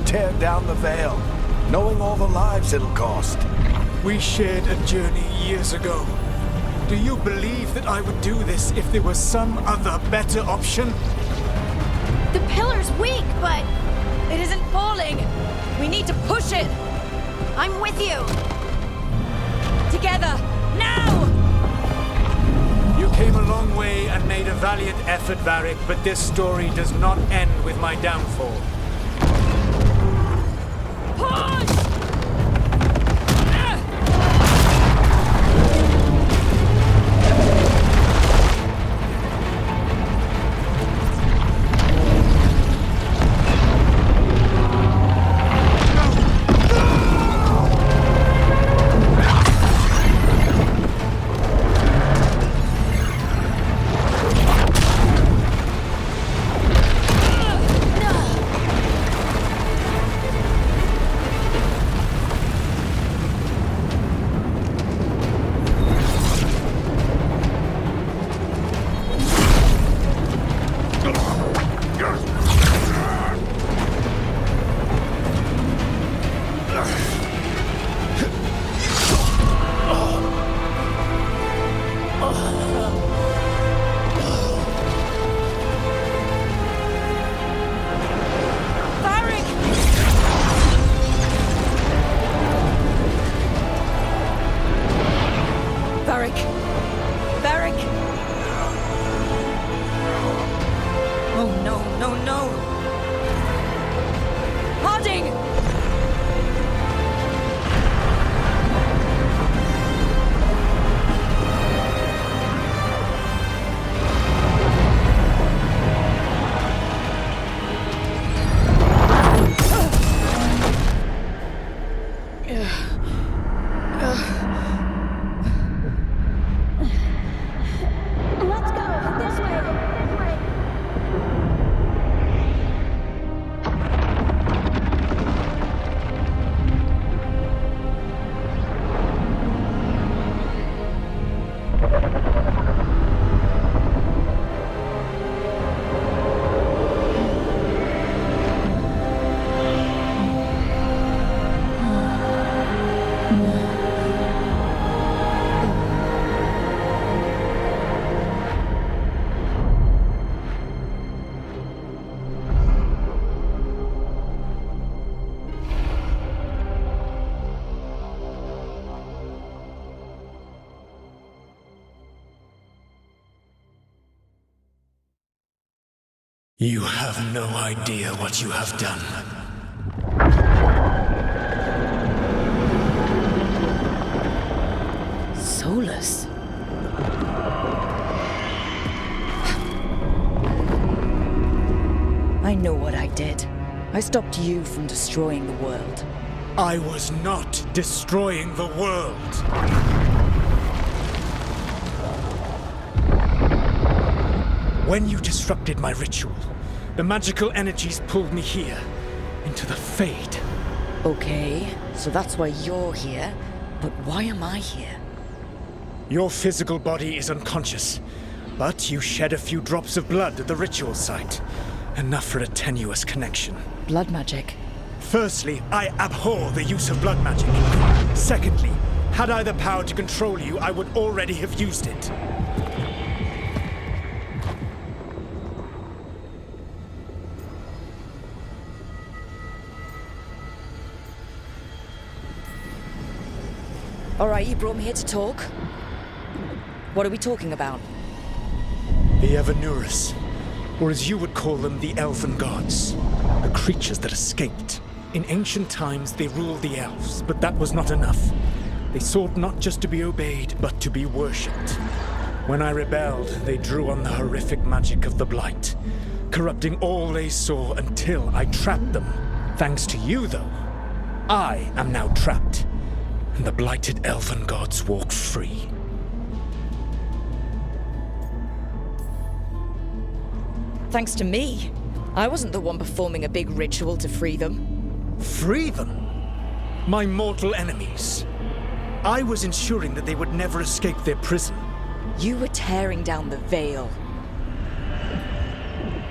tear down the veil, knowing all the lives it'll cost. We shared a journey years ago. Do you believe that I would do this if there was some other better option? The pillar's weak, but it isn't falling. We need to push it. I'm with you. Together, now! You came a long way and made a valiant effort, Varric, but this story does not end with my downfall. Push! You have no idea what you have done. Solus? I know what I did. I stopped you from destroying the world. I was not destroying the world. When you disrupted my ritual, the magical energies pulled me here, into the Fade. Okay, so that's why you're here, but why am I here? Your physical body is unconscious, but you shed a few drops of blood at the ritual site. Enough for a tenuous connection. Blood magic? Firstly, I abhor the use of blood magic. Secondly, had I the power to control you, I would already have used it. All right, you brought me here to talk. What are we talking about? The Evanurus, or as you would call them, the elven gods. The creatures that escaped. In ancient times, they ruled the elves, but that was not enough. They sought not just to be obeyed, but to be worshipped. When I rebelled, they drew on the horrific magic of the Blight, corrupting all they saw until I trapped them. Thanks to you, though, I am now trapped. And the blighted elven gods walk free. Thanks to me. I wasn't the one performing a big ritual to free them. Free them? My mortal enemies. I was ensuring that they would never escape their prison. You were tearing down the veil.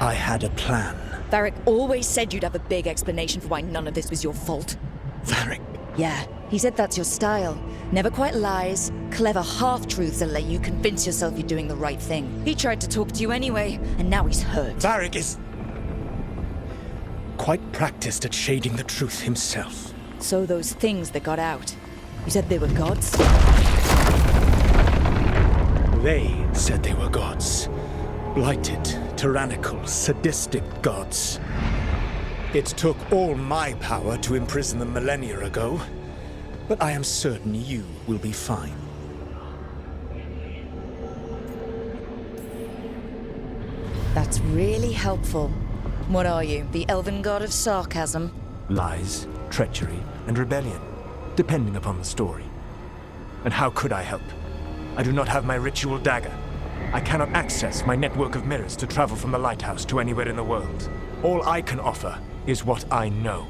I had a plan. Varric always said you'd have a big explanation for why none of this was your fault. Varric. Yeah, he said that's your style. Never quite lies, clever half-truths that let you convince yourself you're doing the right thing. He tried to talk to you anyway, and now he's hurt. Varric is quite practiced at shading the truth himself. So those things that got out, you said they were gods? They said they were gods. Blighted, tyrannical, sadistic gods. It took all my power to imprison them millennia ago, but I am certain you will be fine. That's really helpful. What are you, the elven god of sarcasm? Lies, treachery, and rebellion, depending upon the story. And how could I help? I do not have my ritual dagger. I cannot access my network of mirrors to travel from the lighthouse to anywhere in the world. All I can offer is what I know.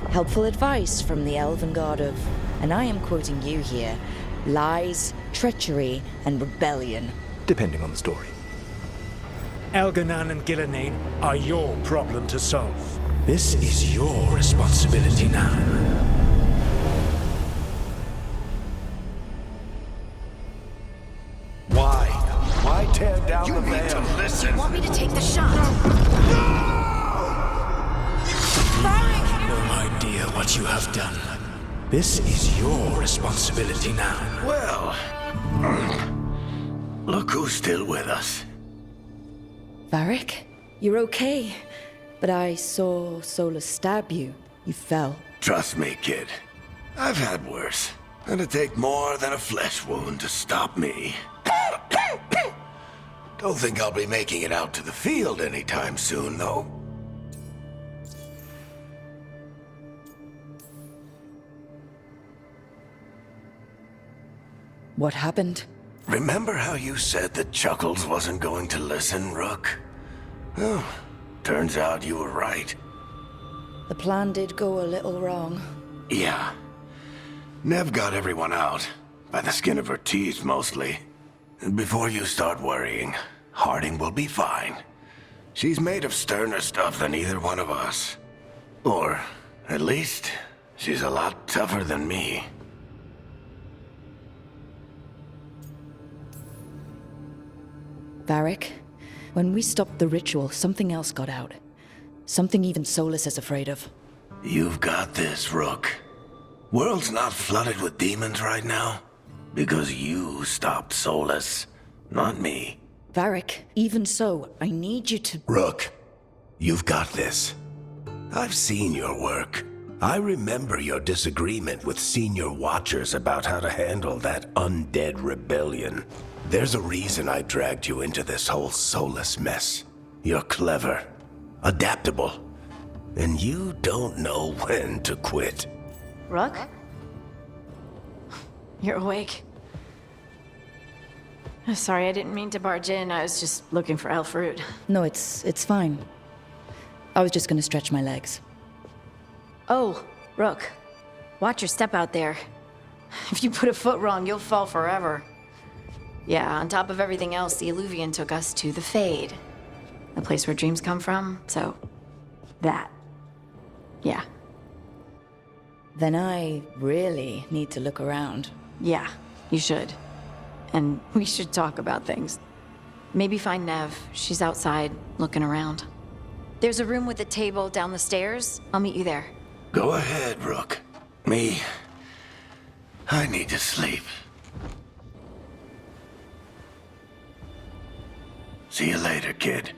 Helpful advice from the elven god of, and I am quoting you here, lies, treachery, and rebellion. Depending on the story. Elganan and Gillenane are your problem to solve. This is your responsibility now. Why tear down the veil? You need to listen. You want me to take the shot? Varric! No idea what you have done. This is your responsibility now. Well, look who's still with us. Varric, you're okay. But I saw Solus stab you. You fell. Trust me, kid. I've had worse. It'd take more than a flesh wound to stop me. Don't think I'll be making it out to the field anytime soon, though. What happened? Remember how you said that Chuckles wasn't going to listen, Rook? Well, turns out you were right. The plan did go a little wrong. Yeah. Nev got everyone out. By the skin of her teeth, mostly. And before you start worrying, Harding will be fine. She's made of sterner stuff than either one of us. Or, at least, she's a lot tougher than me. Varric, when we stopped the ritual, something else got out. Something even Solus is afraid of. You've got this, Rook. World's not flooded with demons right now. Because you stopped Solus, not me. Varric, even so, I need you to... Rook, you've got this. I've seen your work. I remember your disagreement with senior watchers about how to handle that undead rebellion. There's a reason I dragged you into this whole Solus mess. You're clever, adaptable, and you don't know when to quit. Rook? You're awake. Sorry, I didn't mean to barge in. I was just looking for elf fruit. No, it's fine. I was just gonna stretch my legs. Oh, Rook. Watch your step out there. If you put a foot wrong, you'll fall forever. Yeah, on top of everything else, the Illuvian took us to the Fade. The place where dreams come from, so... that. Yeah. Then I really need to look around. Yeah, you should. And we should talk about things. Maybe find Nev. She's outside, looking around. There's a room with a table down the stairs. I'll meet you there. Go ahead, Rook. Me, I need to sleep. See you later, kid.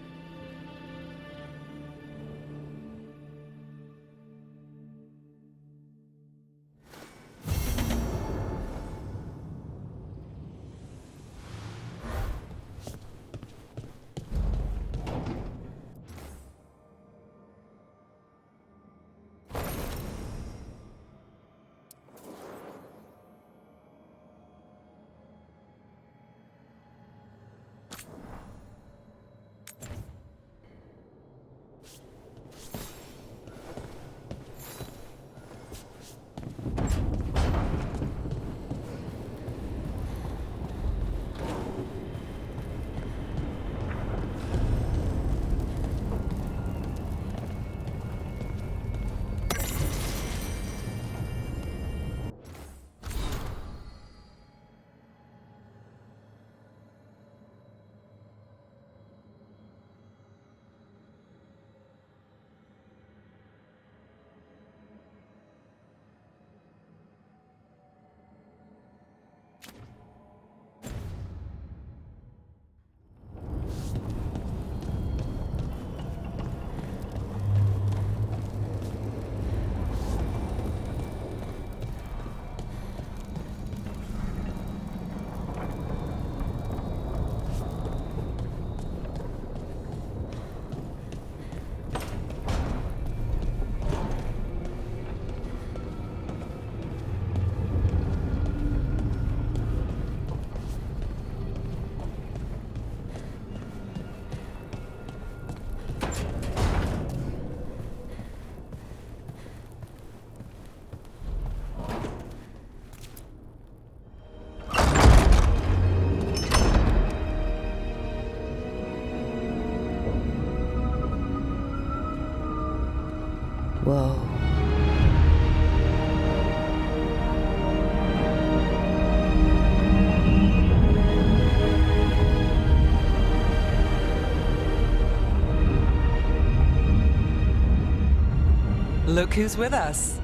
Look who's with us.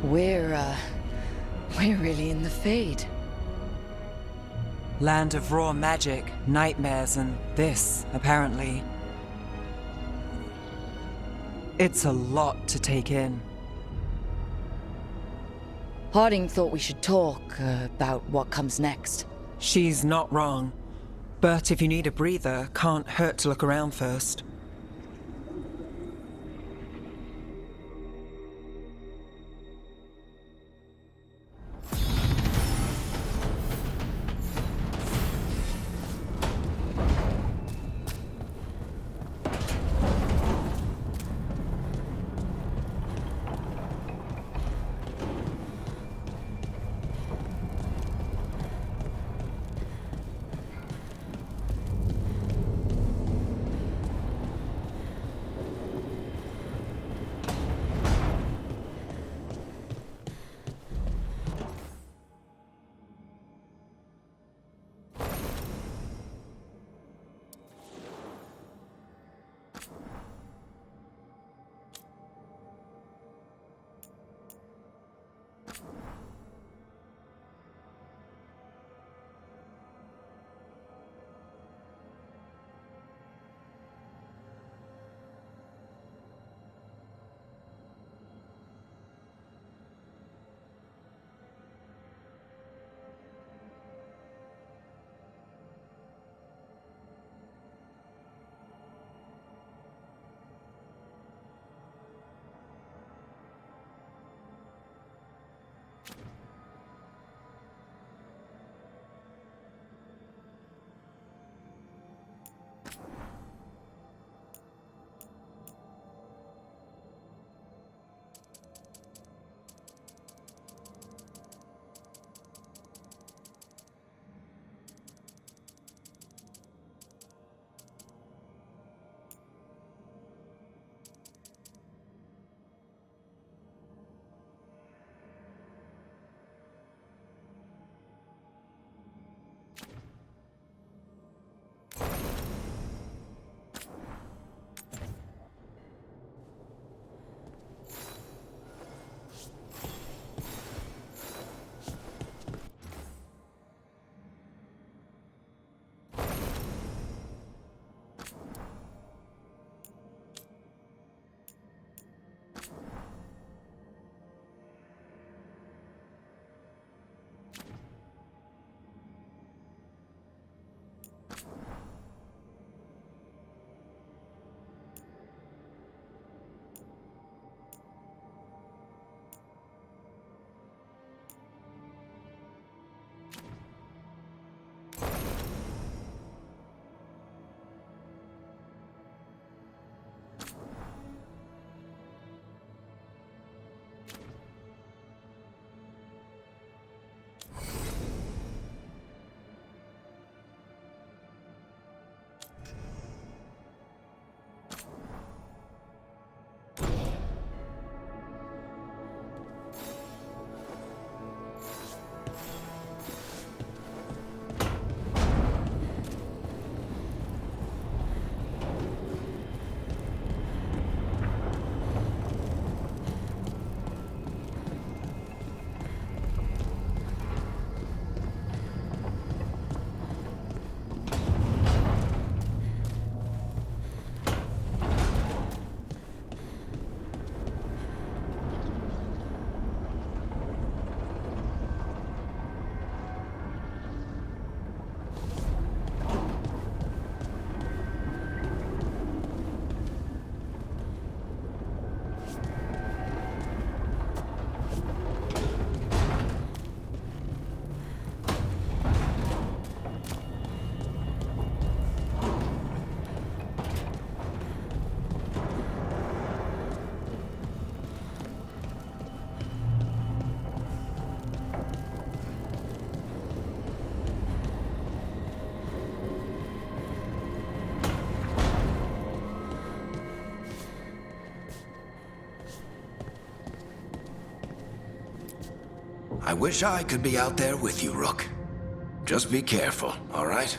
We're really in the Fade. Land of raw magic, nightmares, and this, apparently. It's a lot to take in. Harding thought we should talk about what comes next. She's not wrong. But if you need a breather, can't hurt to look around first. I wish I could be out there with you, Rook. Just be careful, all right?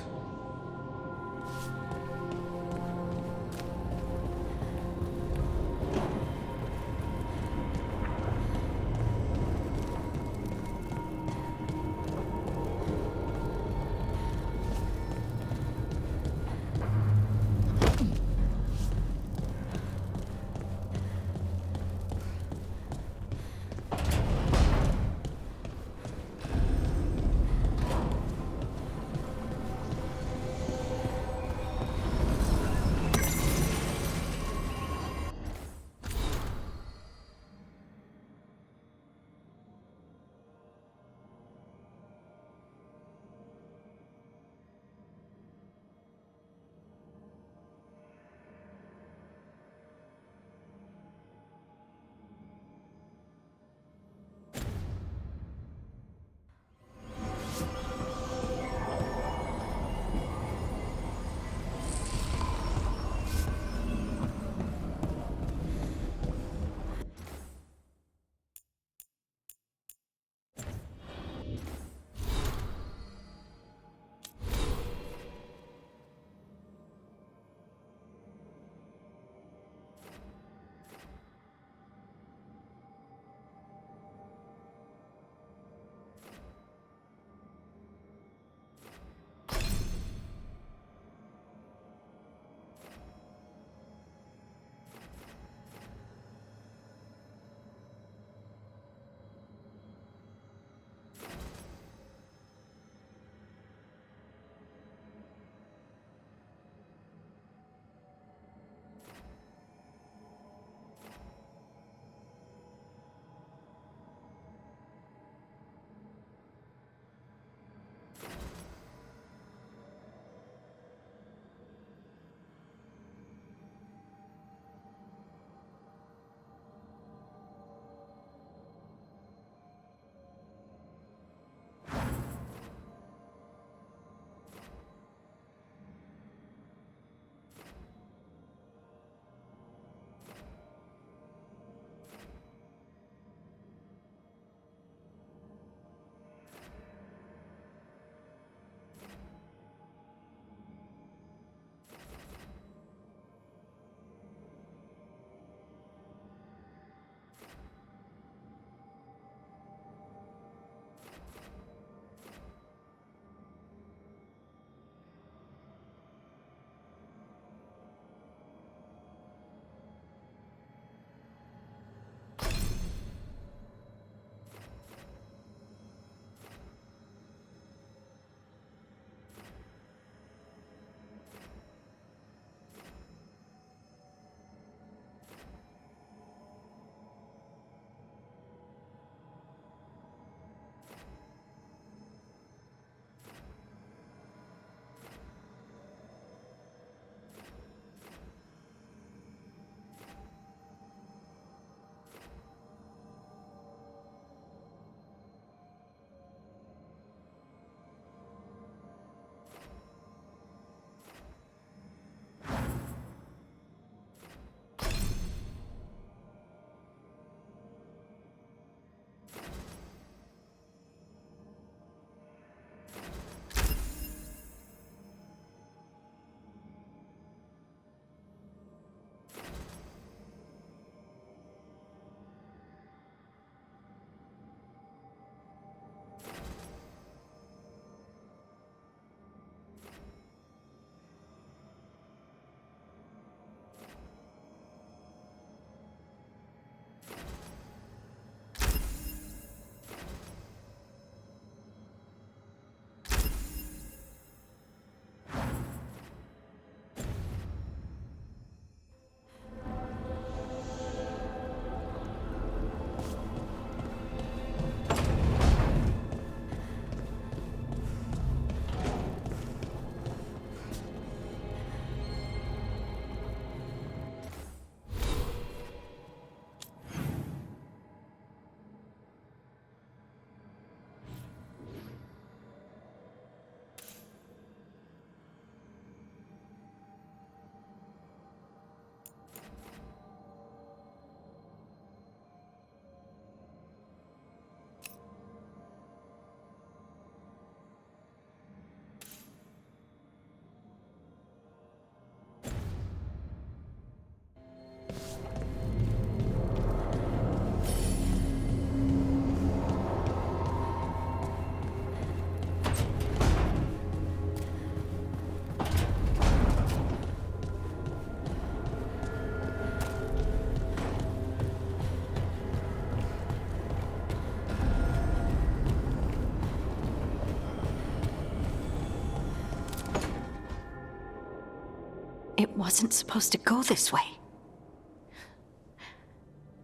wasn't supposed to go this way.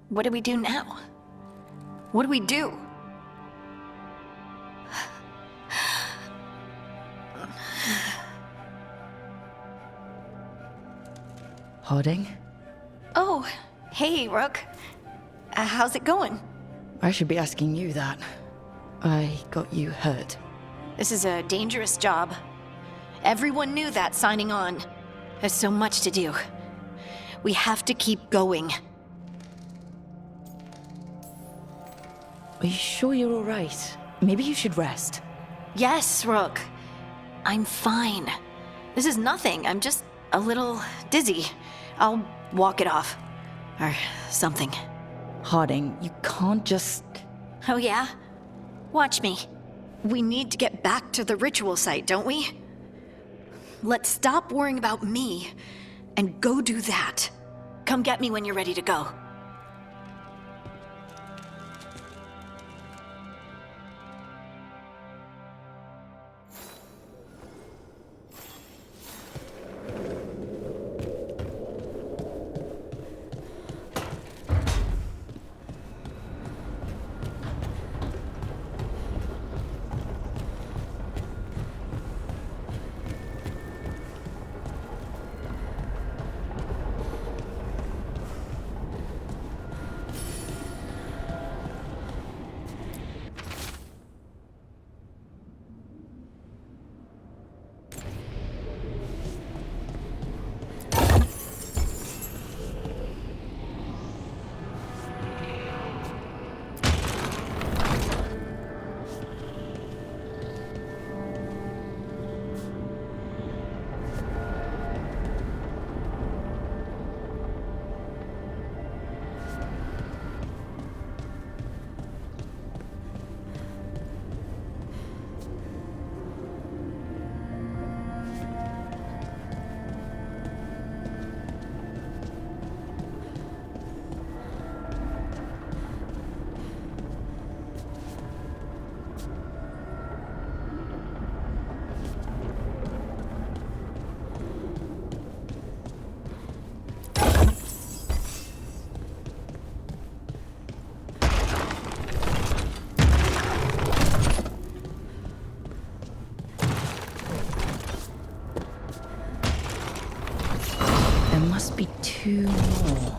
What do we do now? What do we do? Harding? Oh, hey, Rook. How's it going? I should be asking you that. I got you hurt. This is a dangerous job. Everyone knew that signing on. There's so much to do. We have to keep going. Are you sure you're all right? Maybe you should rest. Yes, Rook. I'm fine. This is nothing. I'm just a little dizzy. I'll walk it off. Or something. Harding, you can't just... Oh yeah? Watch me. We need to get back to the ritual site, don't we? Let's stop worrying about me and go do that. Come get me when you're ready to go. Must be two more.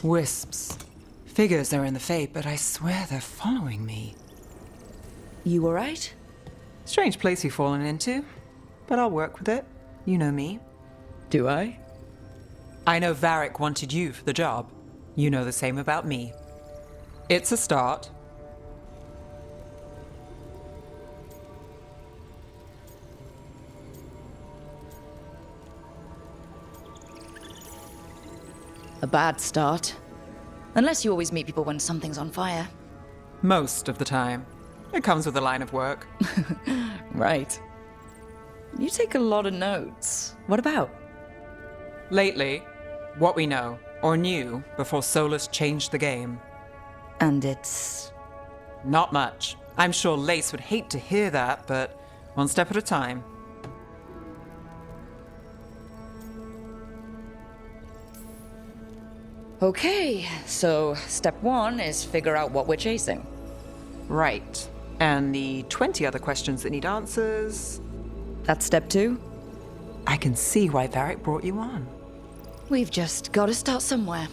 Wisps. Figures are in the Fate, but I swear they're following me. You alright? Strange place you've fallen into, but I'll work with it. You know me. Do I? I know Varric wanted you for the job. You know the same about me. It's a start. A bad start. Unless you always meet people when something's on fire. Most of the time. It comes with the line of work. Right. You take a lot of notes. What about? Lately, what we know, or knew, before Solus changed the game. And it's... Not much. I'm sure Lace would hate to hear that, but one step at a time. Okay, so step one is figure out what we're chasing. Right. And the 20 other questions that need answers... That's step two? I can see why Varric brought you on. We've just got to start somewhere.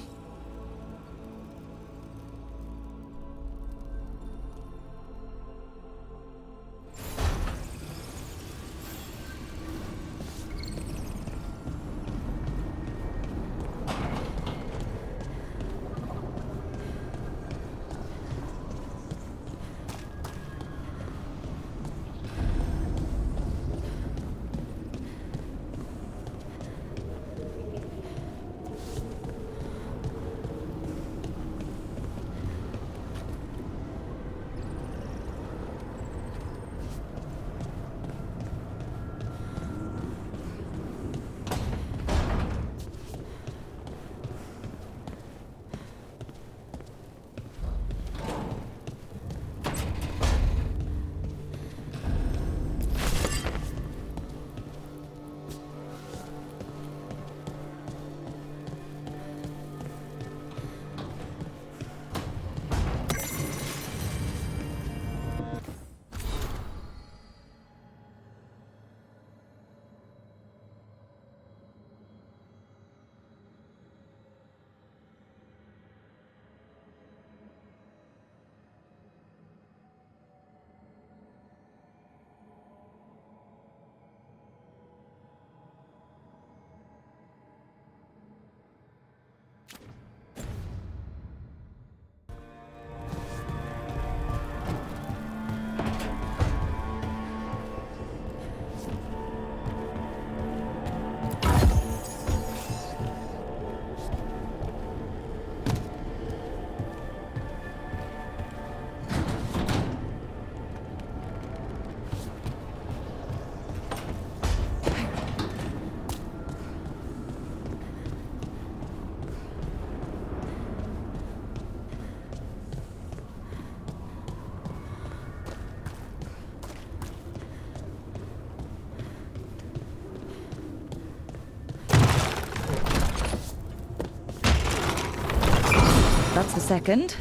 That's the second.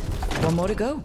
One more to go.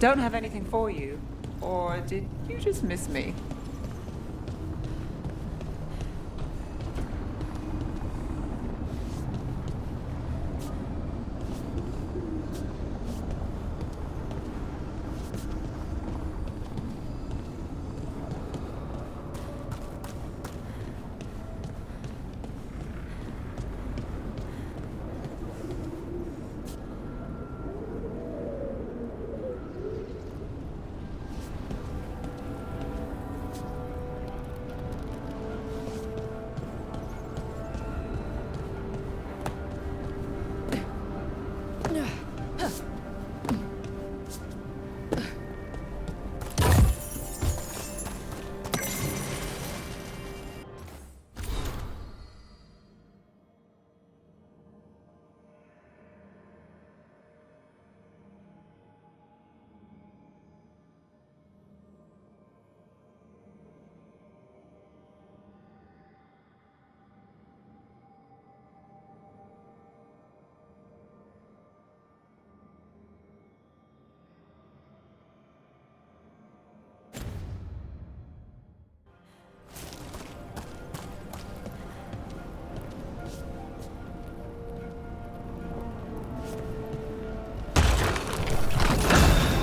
Don't have anything for you. Or did you just miss me?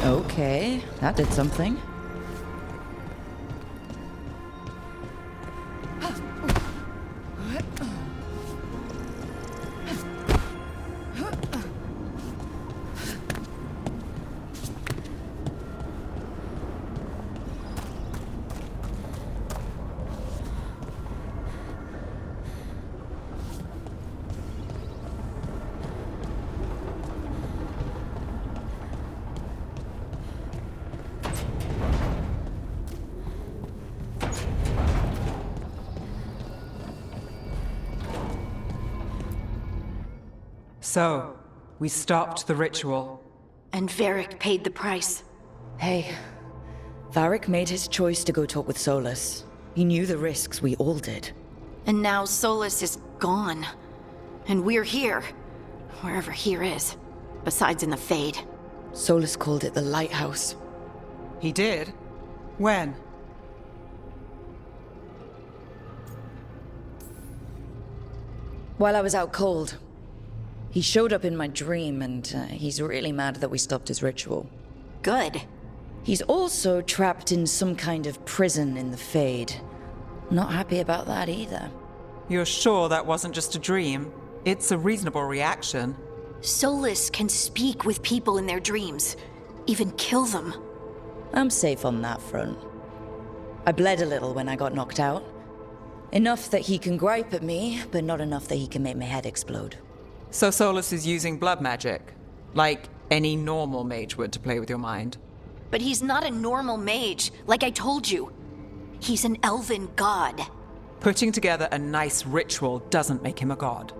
Okay, that did something. So, we stopped the ritual. And Varric paid the price. Hey, Varric made his choice to go talk with Solus. He knew the risks, we all did. And now Solus is gone. And we're here. Wherever here is. Besides in the Fade. Solus called it the Lighthouse. He did? When? While I was out cold. He showed up in my dream, and he's really mad that we stopped his ritual. Good. He's also trapped in some kind of prison in the Fade. Not happy about that either. You're sure that wasn't just a dream? It's a reasonable reaction. Solus can speak with people in their dreams. Even kill them. I'm safe on that front. I bled a little when I got knocked out. Enough that he can gripe at me, but not enough that he can make my head explode. So Solus is using blood magic, like any normal mage would to play with your mind. But he's not a normal mage, like I told you. He's an elven god. Putting together a nice ritual doesn't make him a god.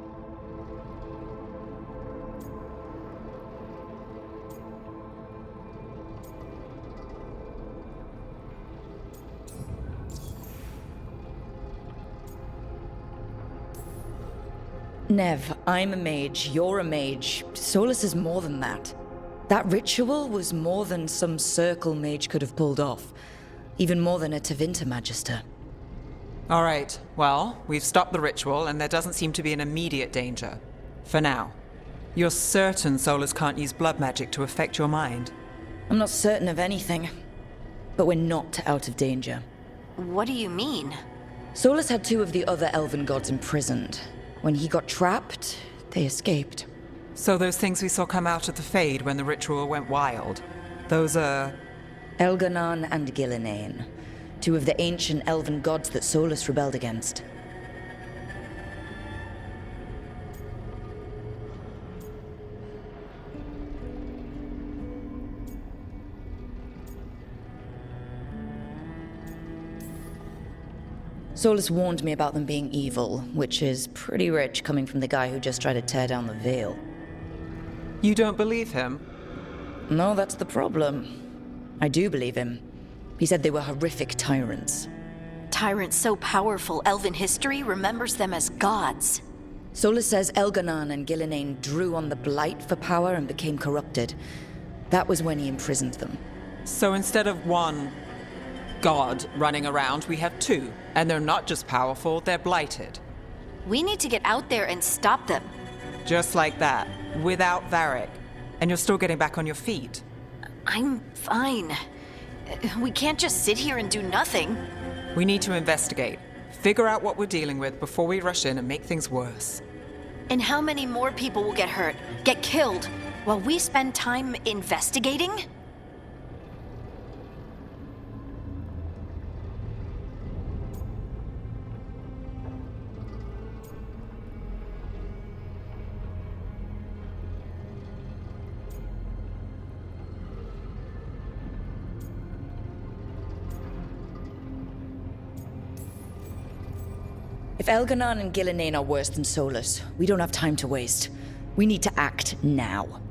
Nev, I'm a mage, you're a mage. Solus is more than that. That ritual was more than some circle mage could have pulled off. Even more than a Tevinter Magister. All right, well, we've stopped the ritual and there doesn't seem to be an immediate danger. For now. You're certain Solus can't use blood magic to affect your mind? I'm not certain of anything. But we're not out of danger. What do you mean? Solus had two of the other elven gods imprisoned. When he got trapped, they escaped. So those things we saw come out of the Fade when the ritual went wild, those are... Elganon and Gillinane, two of the ancient elven gods that Solus rebelled against. Solus warned me about them being evil, which is pretty rich coming from the guy who just tried to tear down the veil. You don't believe him? No, that's the problem. I do believe him. He said they were horrific tyrants. Tyrants so powerful, elven history remembers them as gods. Solus says Elganon and Gillinane drew on the blight for power and became corrupted. That was when he imprisoned them. So instead of one god running around, we have two. And they're not just powerful, they're blighted. We need to get out there and stop them. Just like that, without Varic. And you're still getting back on your feet. I'm fine. We can't just sit here and do nothing. We need to investigate. Figure out what we're dealing with before we rush in and make things worse. And how many more people will get hurt, get killed, while we spend time investigating? If Elganon and Gillinane are worse than Solus, we don't have time to waste. We need to act now.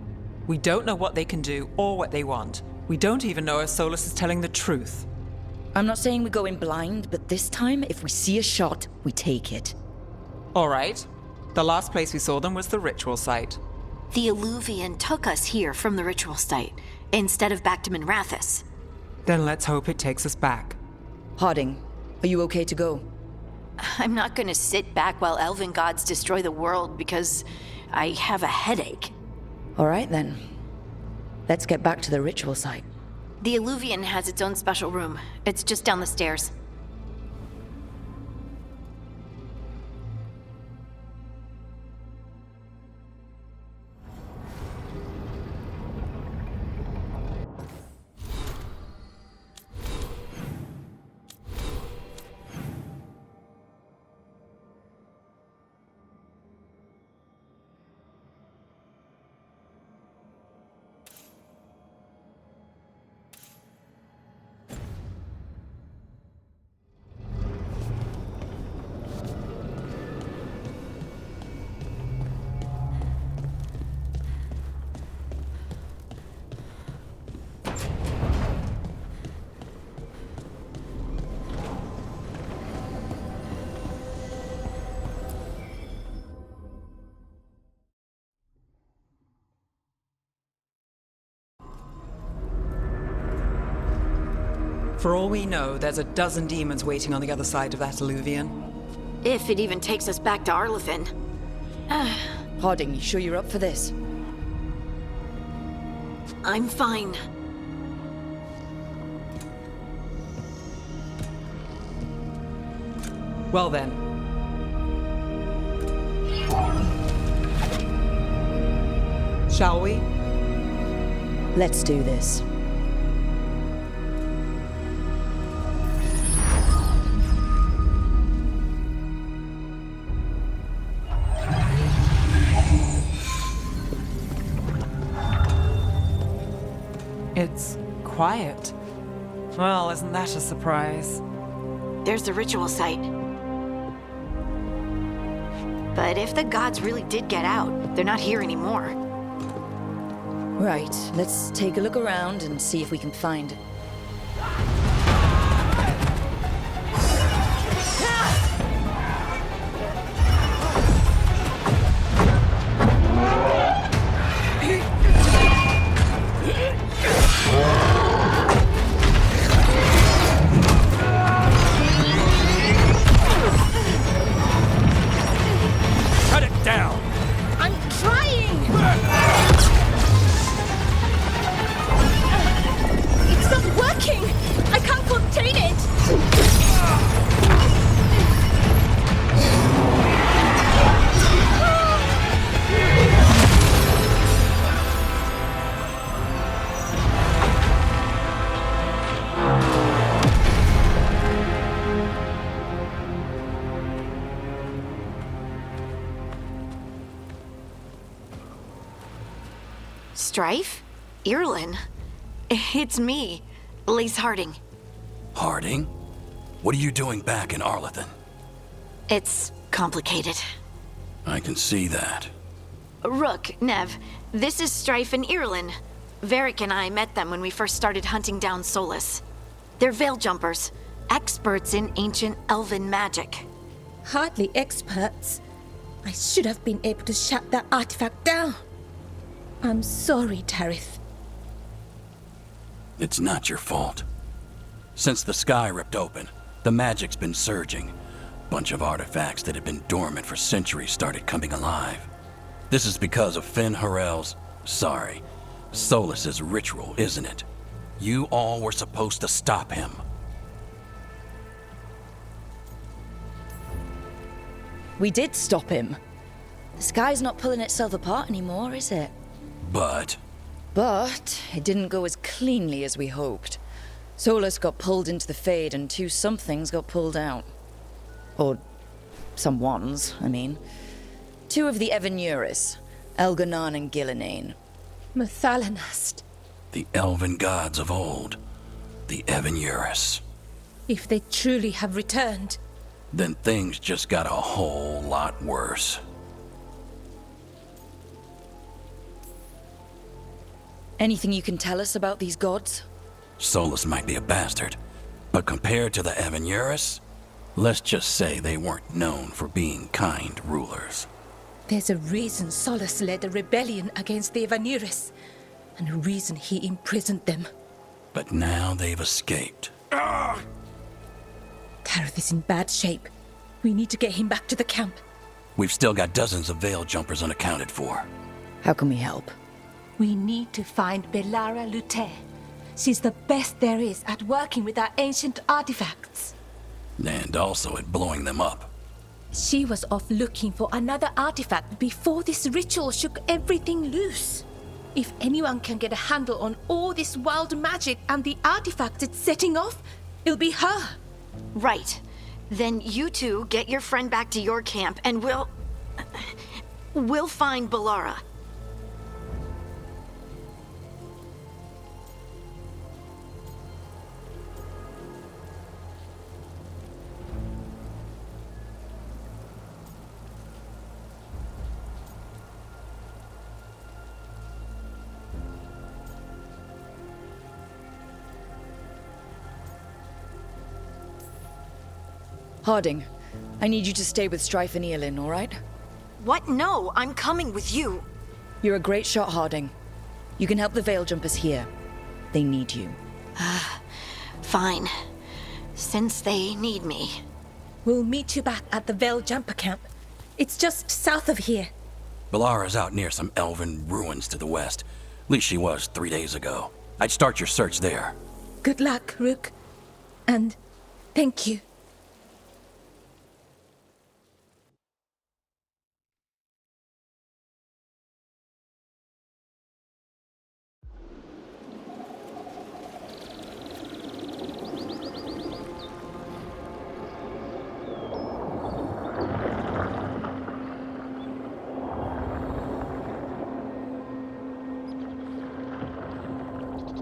We don't know what they can do or what they want. We don't even know if Solus is telling the truth. I'm not saying we go in blind, but this time, if we see a shot, we take it. All right. The last place we saw them was the ritual site. The Illuvian took us here from the ritual site, instead of back to Minrathous. Then let's hope it takes us back. Harding, are you okay to go? I'm not gonna sit back while elven gods destroy the world because I have a headache. All right, then. Let's get back to the ritual site. The Illuvian has its own special room. It's just down the stairs. For all we know, there's a dozen demons waiting on the other side of that Illuvian. If it even takes us back to Arlithin. Harding, you sure you're up for this? I'm fine. Well then. Shall we? Let's do this. It's quiet. Well, isn't that a surprise? There's the ritual site. But if the gods really did get out, they're not here anymore. Right, let's take a look around and see if we can find it. Strife? Irlin? It's me, Lace Harding. Harding? What are you doing back in Arlithin? It's complicated. I can see that. Rook, Nev, this is Strife and Irlin. Varric and I met them when we first started hunting down Solus. They're veil jumpers, experts in ancient elven magic. Hardly experts. I should have been able to shut that artifact down. I'm sorry, Tarith. It's not your fault. Since the sky ripped open, the magic's been surging. Bunch of artifacts that had been dormant for centuries started coming alive. This is because of Solas's ritual, isn't it? You all were supposed to stop him. We did stop him. The sky's not pulling itself apart anymore, is it? But it didn't go as cleanly as we hoped. Solus got pulled into the Fade and two somethings got pulled out. Or someones, I mean. Two of the Evanuris, Elganan and Gillinane. Mathalanast. the elven gods of old, the Evanuris. If they truly have returned, Then things just got a whole lot worse. Anything you can tell us about these gods? Solus might be a bastard, but compared to the Evanuris, let's just say they weren't known for being kind rulers. there's a reason Solus led a rebellion against the Evanuris, and a reason he imprisoned them. But now they've escaped. Gareth is in bad shape. We need to get him back to the camp. We've still got dozens of veil jumpers unaccounted for. How can we help? We need to find Belara Lute. She's the best there is at working with our ancient artifacts. And also at blowing them up. She was off looking for another artifact before this ritual shook everything loose. If anyone can get a handle on all this wild magic and the artifacts it's setting off, it'll be her. Right. Then you two get your friend back to your camp and we'll find Belara. Harding, I need you to stay with Strife and Eolin, all right? What? No, I'm coming with you. You're a great shot, Harding. You can help the Veil Jumpers here. They need you. Fine. Since they need me. We'll meet you back at the Veil Jumper camp. It's just south of here. Belara's out near some elven ruins to the west. At least she was 3 days ago. I'd start your search there. Good luck, Rook. And thank you.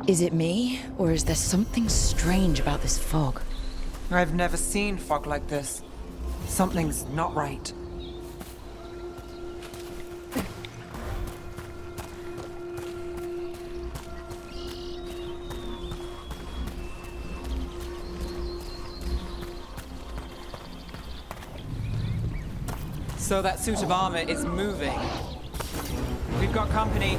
Is it me, or is there something strange about this fog? I've never seen fog like this. Something's not right. So that suit of armor is moving. We've got company.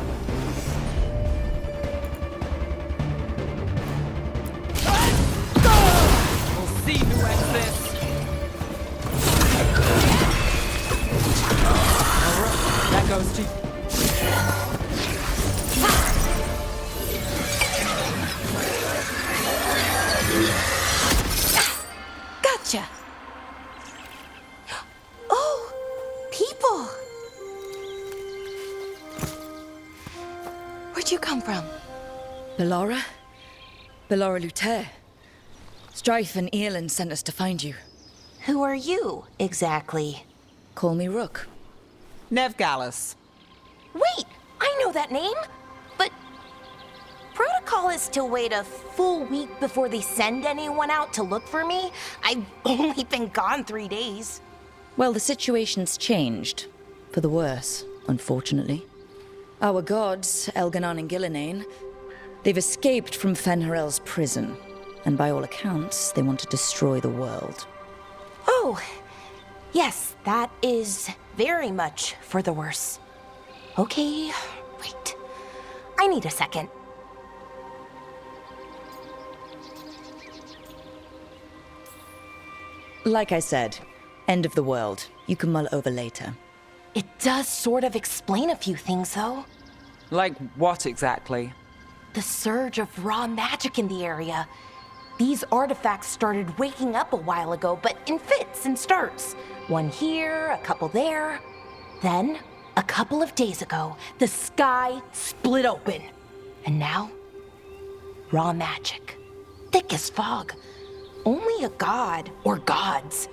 See who ends this. That goes to... Gotcha! Oh, people! Where'd you come from? Belara? Belara Lute. Strife and Eolin sent us to find you. Who are you, exactly? Call me Rook. Nev Gallus. Wait, I know that name! But protocol is to wait a full week before they send anyone out to look for me. I've only been gone 3 days. Well, the situation's changed. For the worse, unfortunately. Our gods, Elganan and Gillinane, they've escaped from Fen'Harel's prison. And by all accounts, they want to destroy the world. Oh, yes, that is very much for the worse. Okay, wait. I need a second. Like I said, end of the world. You can mull it over later. It does sort of explain a few things, though. Like what exactly? The surge of raw magic in the area. These artifacts started waking up a while ago, but in fits and starts. One here, a couple there. Then, a couple of days ago, the sky split open. And now, raw magic. Thick as fog. Only a god, or gods,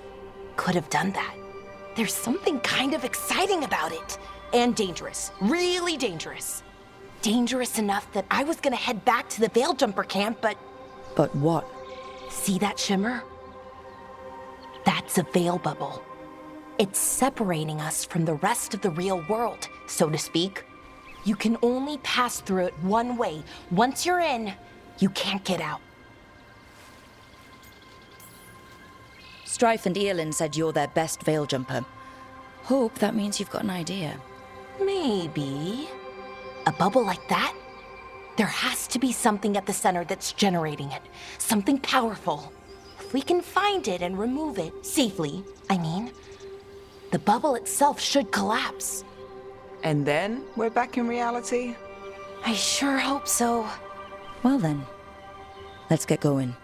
could have done that. There's something kind of exciting about it. And dangerous. Really dangerous. Dangerous enough that I was gonna head back to the Veil Jumper camp, but... But what? See that shimmer? That's a veil bubble. It's separating us from the rest of the real world, so to speak. You can only pass through it one way. Once you're in, you can't get out. Strife and Eolin said you're their best veil jumper. Hope that means you've got an idea. Maybe. A bubble like that? There has to be something at the center that's generating it. Something powerful. If we can find it and remove it, safely, I mean, the bubble itself should collapse. And then we're back in reality? I sure hope so. Well then, let's get going.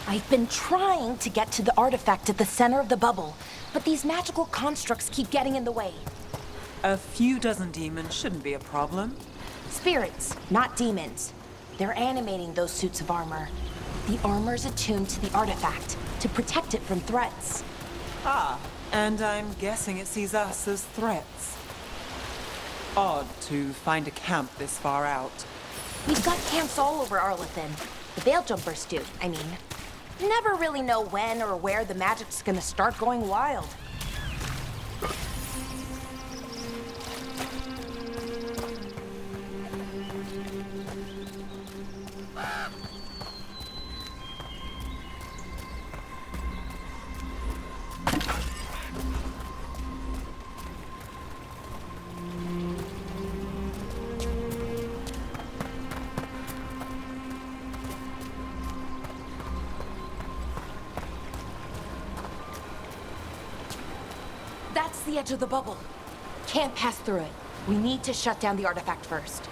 I've been trying to get to the artifact at the center of the bubble, but these magical constructs keep getting in the way. A few dozen demons shouldn't be a problem. Spirits, not demons. They're animating those suits of armor. The armor's attuned to the artifact to protect it from threats. Ah, and I'm guessing it sees us as threats. Odd to find a camp this far out. We've got camps all over Arlethan. The Veil Jumpers do, I mean. Never really know when or where the magic's gonna start going wild. That's the edge of the bubble. Can't pass through it. We need to shut down the artifact first.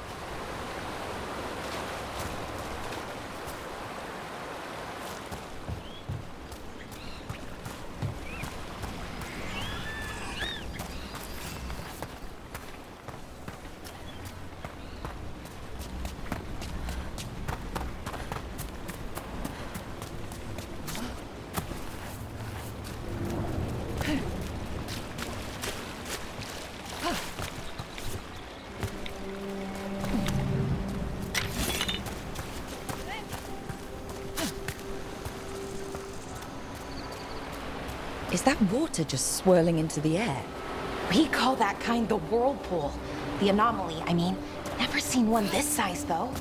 Is that water just swirling into the air? We call that kind the whirlpool. The anomaly, I mean. Never seen one this size, though.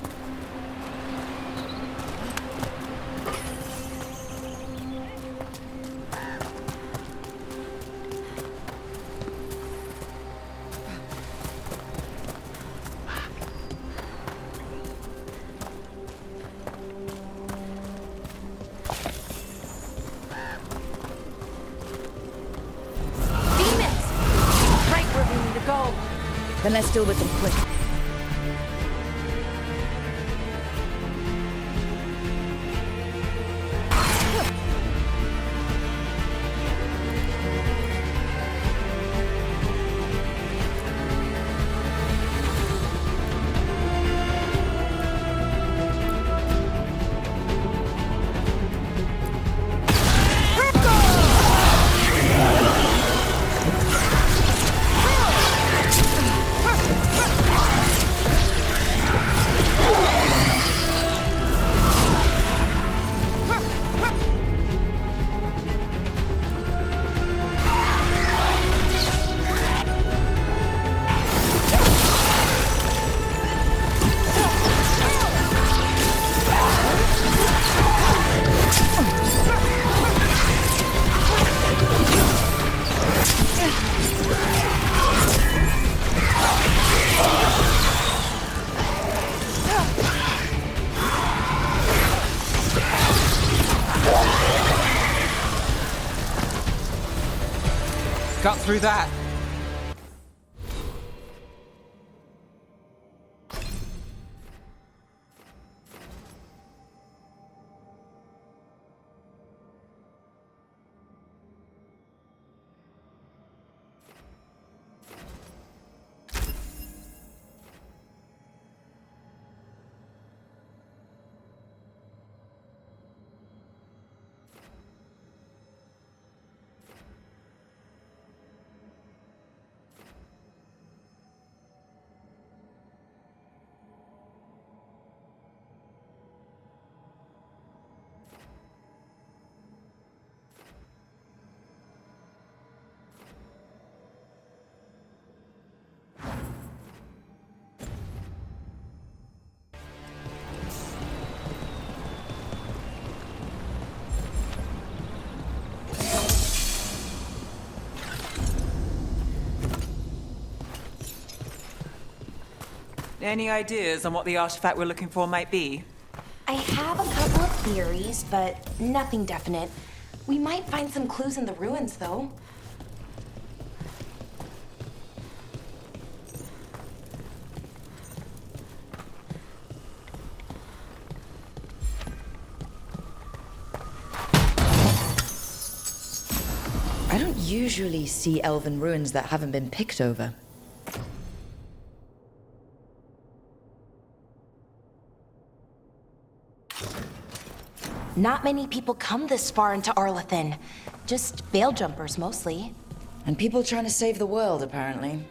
Then let's deal with them quick. through that. Any ideas on what the artifact we're looking for might be? I have a couple of theories, but nothing definite. We might find some clues in the ruins, though. I don't usually see elven ruins that haven't been picked over. Not many people come this far into Arlathan. Just veil jumpers, mostly. And people trying to save the world, apparently.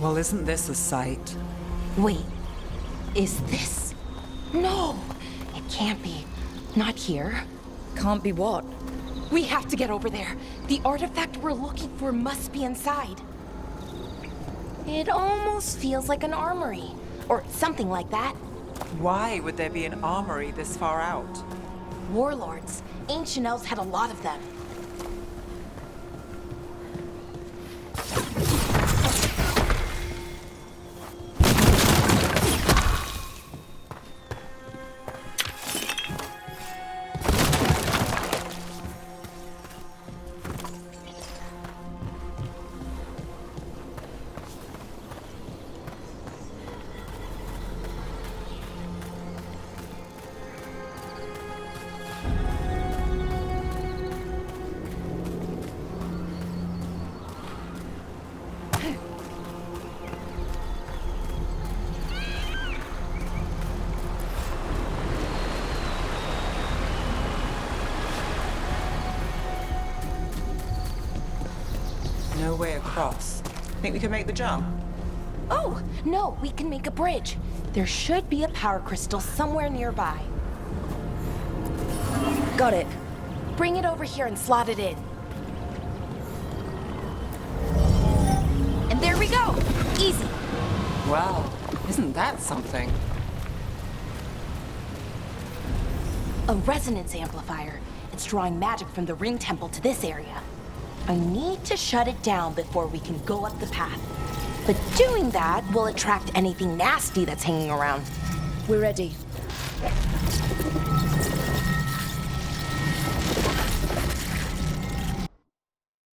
Well, isn't this a sight? Wait, is this? No, it can't be. Not here. Can't be what? We have to get over there. The artifact we're looking for must be inside. It almost feels like an armory, or something like that. Why would there be an armory this far out? Warlords. Ancient elves had a lot of them. No way across. Think we can make the jump? Oh, no, we can make a bridge. There should be a power crystal somewhere nearby. Got it. Bring it over here and slot it in. And there we go! Easy. Wow, isn't that something? A resonance amplifier. It's drawing magic from the ring temple to this area. I need to shut it down before we can go up the path. But doing that will attract anything nasty that's hanging around. We're ready.